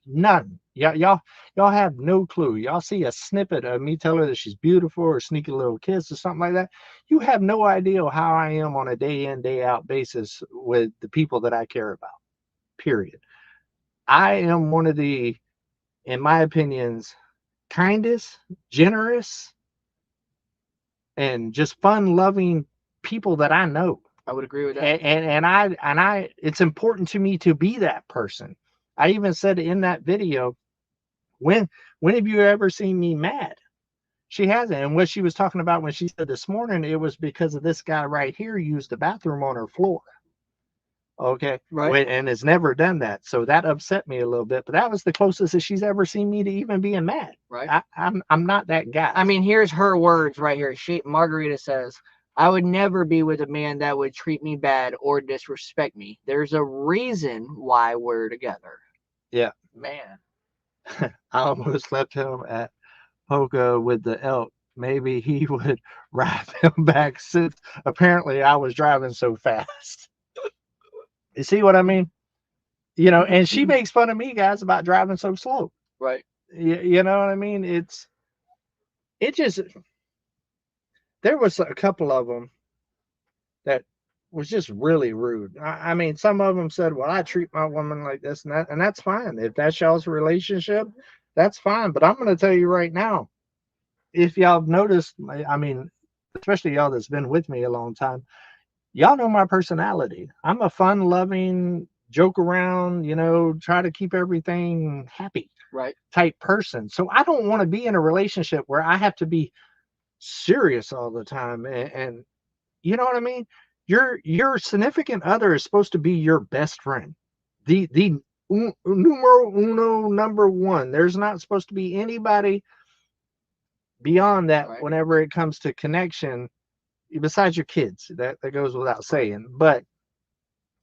None. Y'all have no clue. Y'all see a snippet of me tell her that she's beautiful or sneak a little kiss or something like that. You have no idea how I am on a day in, day out basis with the people that I care about. Period. I am one of the, in my opinions, kindest, generous, and just fun-loving people that I know. I would agree with that. And I it's important to me to be that person. I even said in that video, when have you ever seen me mad? She hasn't. And what she was talking about when she said this morning, it was because of this guy right here used the bathroom on her floor. Okay. Right. And has never done that. So that upset me a little bit. But that was the closest that she's ever seen me to even being mad. Right. I'm not that guy. I mean, here's her words right here. Margarita says, I would never be with a man that would treat me bad or disrespect me. There's a reason why we're together. Yeah. Man. I almost left him at Poca with the elk. Maybe he would ride them back since apparently I was driving so fast. You see what I mean? You know, and she makes fun of me, guys, about driving so slow. Right. You know what I mean? There was a couple of them that was just really rude. I mean, some of them said, well, I treat my woman like this and that, and that's fine. If that's y'all's relationship, that's fine. But I'm going to tell you right now, if y'all have noticed, I mean, especially y'all that's been with me a long time, y'all know my personality. I'm a fun-loving, joke around, you know, try to keep everything happy type person. So I don't want to be in a relationship where I have to be serious all the time. And you know what I mean? Your significant other is supposed to be your best friend. The numero uno, number one. There's not supposed to be anybody beyond that whenever it comes to connection, besides your kids. That goes without saying. But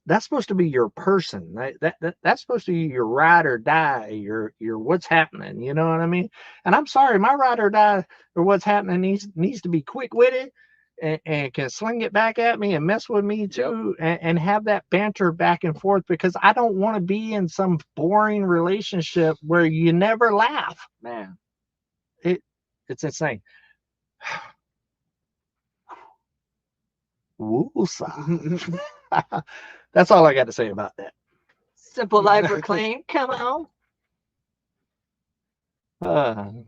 that's supposed to be your person. That's supposed to be your ride or die, your what's happening. You know what I mean? And I'm sorry, my ride or die or what's happening needs to be quick witted and can sling it back at me and mess with me too, and have that banter back and forth, because I don't want to be in some boring relationship where you never laugh. Man, it's insane. Woolside. That's all I got to say about that. Simple life reclaim. Come on.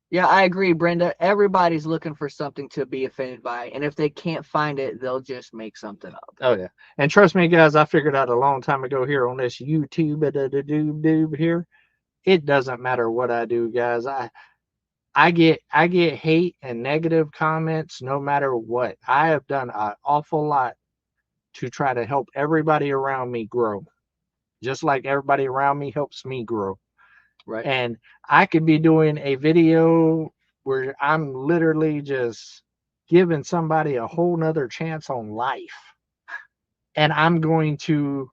Yeah, I agree, Brenda. Everybody's looking for something to be offended by, and if they can't find it, they'll just make something up. Oh yeah, and trust me, guys, I figured out a long time ago here on this YouTube here, it doesn't matter what I do, guys. I get hate and negative comments no matter what. I have done an awful lot to try to help everybody around me grow, just like everybody around me helps me grow. Right. And I could be doing a video where I'm literally just giving somebody a whole nother chance on life, and I'm going to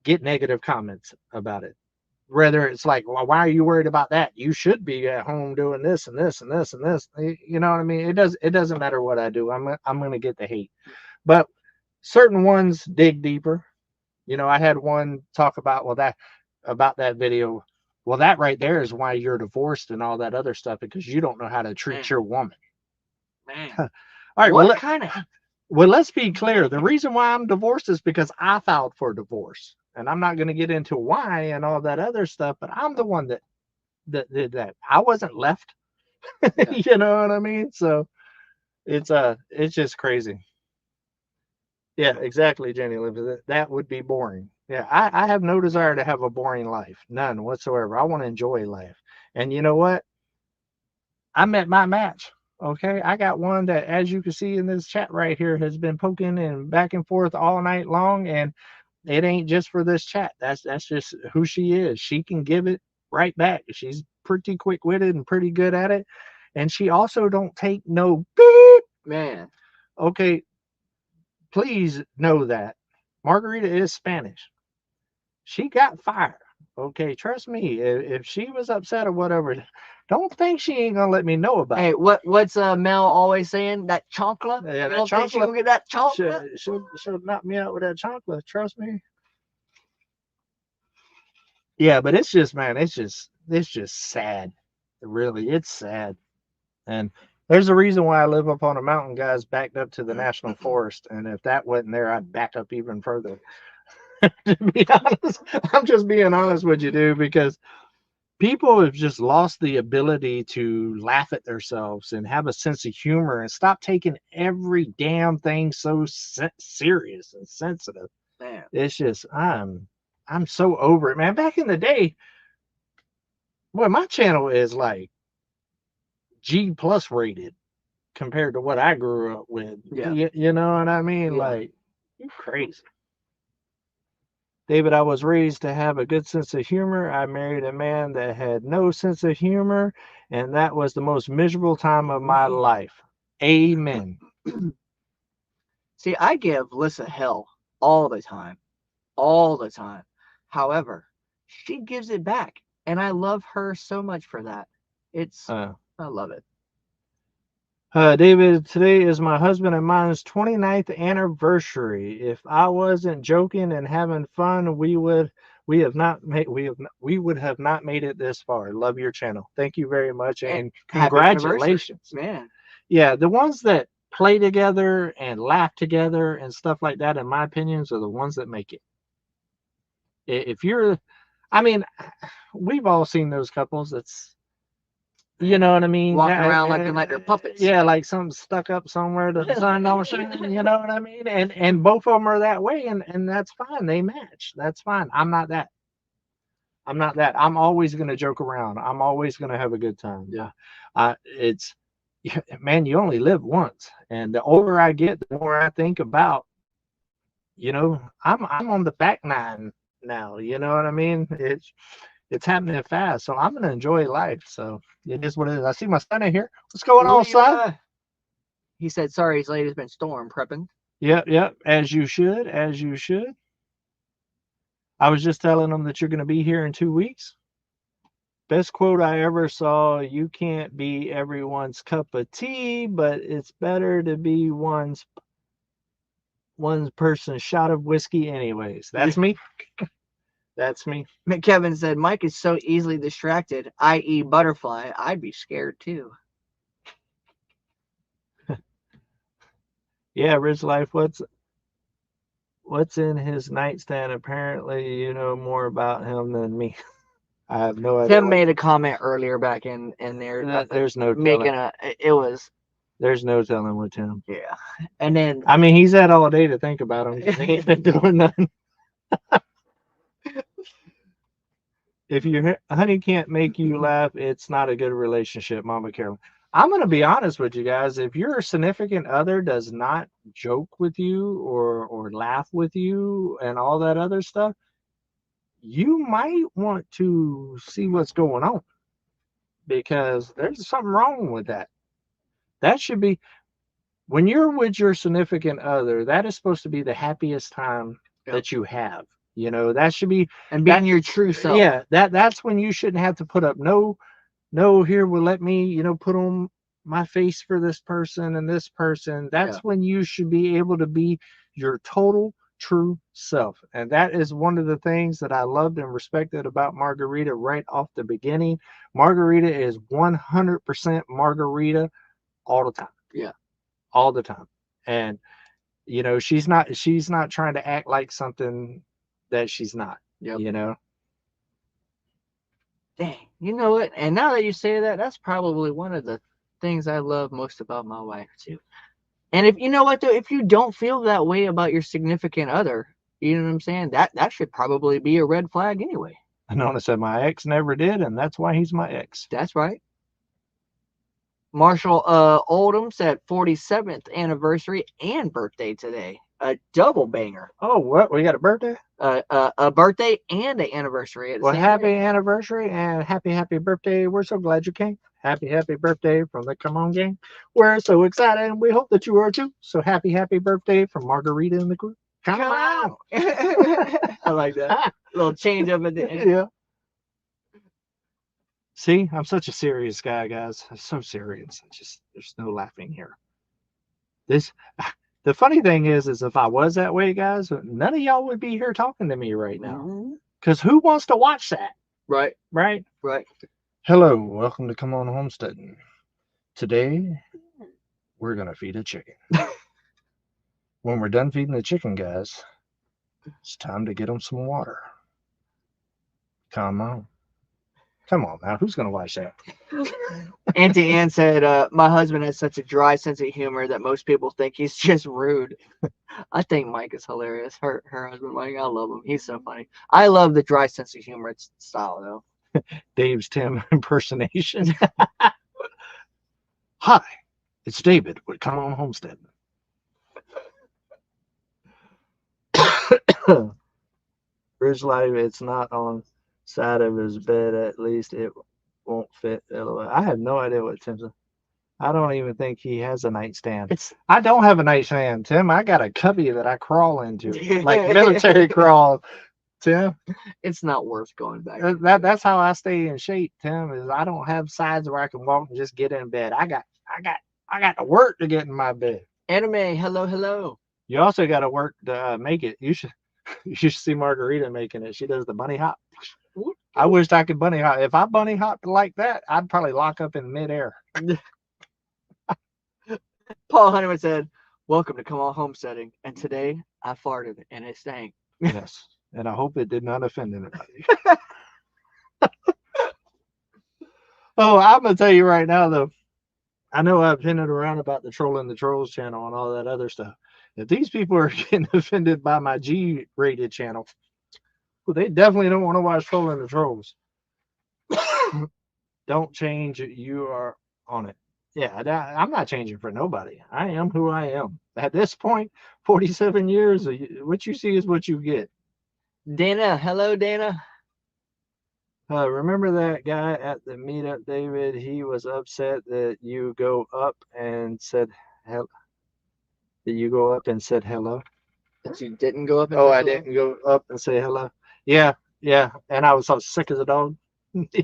get negative comments about it. Whether it's like, well, why are you worried about that? You should be at home doing this and this and this and this. You know what I mean? It doesn't matter what I do. I'm going to get the hate. But certain ones dig deeper. You know, I had one talk about, well, about that video. Well, that right there is why you're divorced and all that other stuff, because you don't know how to treat your woman. Man. All right. What kind of? Well, let's be clear. The reason why I'm divorced is because I filed for divorce. And I'm not going to get into why and all that other stuff, but I'm the one that did that. I wasn't left. You know what I mean? So it's just crazy. Yeah, exactly, Jenny. That would be boring. Yeah, I have no desire to have a boring life. None whatsoever. I want to enjoy life. And you know what? I met my match. Okay. I got one that, as you can see in this chat right here, has been poking and back and forth all night long. And it ain't just for this chat. That's just who she is. She can give it right back. She's pretty quick-witted and pretty good at it. And she also don't take no beep. Man. Okay. Please know that Margarita is Spanish. She got fire. Okay, trust me. If she was upset or whatever, don't think she ain't gonna let me know about it. Hey, what's Mel always saying? That chocolate? Yeah, you don't think she gonna get that chocolate? She'll knock me out with that chocolate. Trust me. Yeah, but it's just, man, it's just sad. Really, it's sad. And there's a reason why I live up on a mountain, guys, backed up to the national forest. And if that wasn't there, I'd back up even further. To be honest, I'm just being honest with you, dude, because people have just lost the ability to laugh at themselves and have a sense of humor and stop taking every damn thing so serious and sensitive. Man. It's just, I'm so over it, man. Back in the day, boy, my channel is like G+ rated compared to what I grew up with. Yeah. You know what I mean? Yeah. Like, you crazy. David, I was raised to have a good sense of humor. I married a man that had no sense of humor, and that was the most miserable time of my life. Amen. See, I give Lissa hell all the time. All the time. However, she gives it back. And I love her so much for that. I love it. David, today is my husband and mine's 29th anniversary. If I wasn't joking and having fun, we would have not made it this far. Love your channel. Thank you very much, and congratulations, man. Yeah, the ones that play together and laugh together and stuff like that, in my opinions, are the ones that make it. If you're, I mean, we've all seen those couples that's, you know what I mean? Walking around looking like they're puppets. Yeah, like something stuck up somewhere that the sun don't shine, you know what I mean? And both of them are that way, and that's fine. They match. That's fine. I'm not that. I'm always gonna joke around. I'm always gonna have a good time. Yeah. Man, you only live once. And the older I get, the more I think about, you know, I'm on the back nine now. You know what I mean? It's happening fast, so I'm gonna enjoy life. So it is what it is. I see my son in here. What's going on, son? He said, sorry, his lady's been storm prepping. Yep. As you should. I was just telling him that you're gonna be here in 2 weeks. Best quote I ever saw: you can't be everyone's cup of tea, but it's better to be one person's shot of whiskey anyways. That's me. That's me. Kevin said, Mike is so easily distracted, i.e. butterfly. I'd be scared too. Yeah, Rich Life, what's in his nightstand? Apparently you know more about him than me. I have no idea. Tim made a comment earlier back in there. There's no There's no telling with Tim. Yeah. And then, I mean, he's had all day to think about him. He ain't been doing nothing. If your honey can't make you laugh, it's not a good relationship, Mama Carolyn. I'm going to be honest with you guys. If your significant other does not joke with you or laugh with you and all that other stuff, you might want to see what's going on, because there's something wrong with that. That should be, when you're with your significant other, that is supposed to be the happiest time that you have. You know, that should be, And being your true self. yeah, that's when you shouldn't have to put up no, here will let me, put on my face for this person and this person. That's when you should be able to be your total true self. And that is one of the things that I loved and respected about Margarita right off the beginning. Margarita is 100% Margarita all the time. Yeah. All the time. And she's not trying to act like something that she's not. Dang, you know what? And now that you say that, that's probably one of the things I love most about my wife too. And if you know what though, if you don't feel that way about your significant other, you know what I'm saying? That should probably be a red flag anyway. I noticed that my ex never did, and that's why he's my ex. That's right. Marshall Oldham said 47th anniversary and birthday today. A double banger. Oh, what? We got a birthday? A birthday and an anniversary. Well, happy anniversary and happy birthday. We're so glad you came. Happy birthday from the Come On Gang. We're so excited, and we hope that you are too. So happy birthday from Margarita and the group. Come on. I like that. Little change up at the end. Yeah. See, I'm such a serious guy, guys. I'm so serious. There's no laughing here. The funny thing is if I was that way, guys, none of y'all would be here talking to me right now. Because who wants to watch that? Right. Right? Right. Hello, welcome to Come On Homesteading. Today, we're going to feed a chicken. When we're done feeding the chicken, guys, it's time to get them some water. Come on. Come on now, who's going to watch that? Auntie Ann said, my husband has such a dry sense of humor that most people think he's just rude. I think Mike is hilarious. Her husband, Mike, I love him. He's so funny. I love the dry sense of humor style, though. Dave's Tim impersonation. Hi, it's David with Come On Homesteading. Ridge Life, it's not on side of his bed, at least it won't fit. I have no idea what Tim's. I don't even think he has a nightstand. I don't have a nightstand, Tim. I got a cubby that I crawl into, like military crawl. Tim, it's not worth going back. That's how I stay in shape, Tim. Is I don't have sides where I can walk and just get in bed. I got to work to get in my bed. Anime, hello. You also got to work to make it. You should see Margarita making it. She does the bunny hop. I wished I could bunny hop. If I bunny hopped like that, I'd probably lock up in midair. Paul Honeyman said, welcome to Come On Homesteading. And today I farted and it stank. Yes. And I hope it did not offend anybody. Oh, I'm going to tell you right now, though. I know I've hinted around about the Trolling the Trolls channel and all that other stuff. If these people are getting offended by my G-rated channel, well, they definitely don't want to watch Trolling the Trolls. Don't change. You are on it. Yeah, I'm not changing for nobody. I am who I am. At this point, 47 years, what you see is what you get. Dana, hello, Dana. Remember that guy at the meetup, David? He was upset that you go up and said hello. Did you go up and said hello? That you didn't go up and say hello? I didn't go up and say hello. Yeah. And I was so sick as a dog.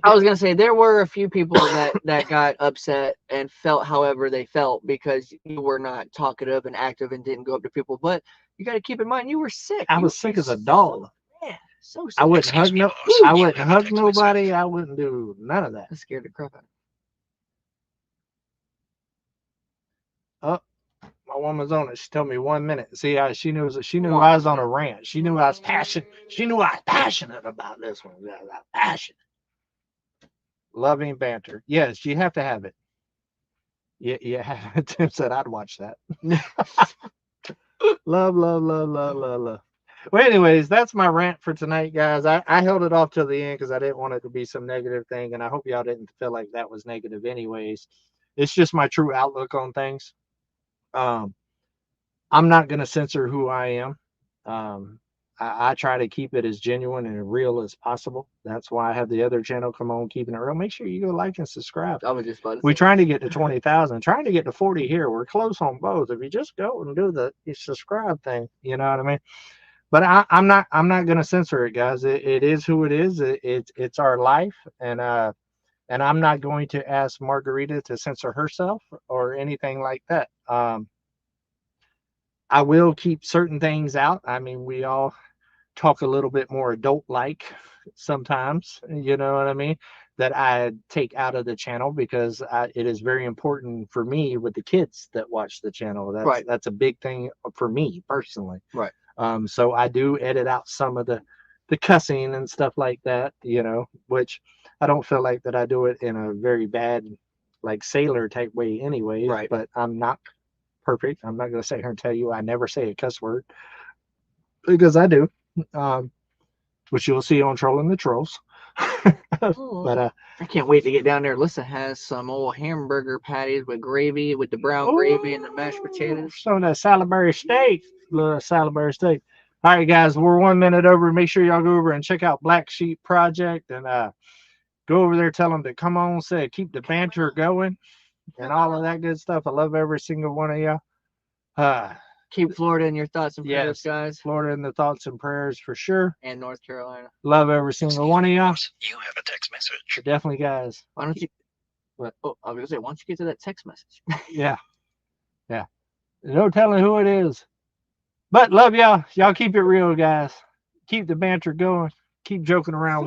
I was gonna say there were a few people that got upset and felt however they felt because you were not talkative and active and didn't go up to people. But you got to keep in mind you were sick. I was sick as a dog. Yeah, so sick. I wouldn't hug nobody. I wouldn't do none of that. I scared the crap out. Oh, my woman's on it. She told me 1 minute. See, she knew I was on a rant. She knew I was passionate. She knew I was passionate about this one. I was passionate. Loving banter. Yes, you have to have it. Yeah. Tim said I'd watch that. Love. Well, anyways, that's my rant for tonight, guys. I held it off till the end because I didn't want it to be some negative thing, and I hope y'all didn't feel like that was negative anyways. It's just my true outlook on things. I'm not going to censor who I am. I try to keep it as genuine and real as possible. That's why I have the other channel, Come On Keeping It Real. Make sure you go like and subscribe. I was just about to We're say. trying to get to 20,000, trying to get to 40 here. We're close on both. If you just go and do the subscribe thing, you know what I mean? But I'm not going to censor it, guys. It is who it is. It's our life, and I'm not going to ask Margarita to censor herself or anything like that. I will keep certain things out. I mean, we all talk a little bit more adult-like sometimes, you know what I mean, that I take out of the channel because it is very important for me with the kids that watch the channel. That's a big thing for me personally. Right. So I do edit out some of the cussing and stuff like that, you know, which I don't feel like that I do it in a very bad, like sailor type way anyways. Right. But I'm not perfect. I'm not going to sit here and tell you I never say a cuss word, because I do, which you'll see on Trolling the Trolls. But I can't wait to get down there. Alyssa has some old hamburger patties with gravy, with the brown gravy and the mashed potatoes. Some of that Salisbury steak. Little Salisbury steak. All right, guys, we're 1 minute over. Make sure y'all go over and check out Black Sheep Project, and go over there, tell them to come on, say keep the banter going and all of that good stuff. I love every single one of y'all. Keep Florida in your thoughts and prayers, guys. Florida in the thoughts and prayers for sure. And North Carolina. Love every single one of y'all. You have a text message. Definitely, guys. Why don't you? What? Oh, I was gonna say, why don't you get to that text message? Yeah. No telling who it is. But love y'all. Y'all keep it real, guys. Keep the banter going. Keep joking around with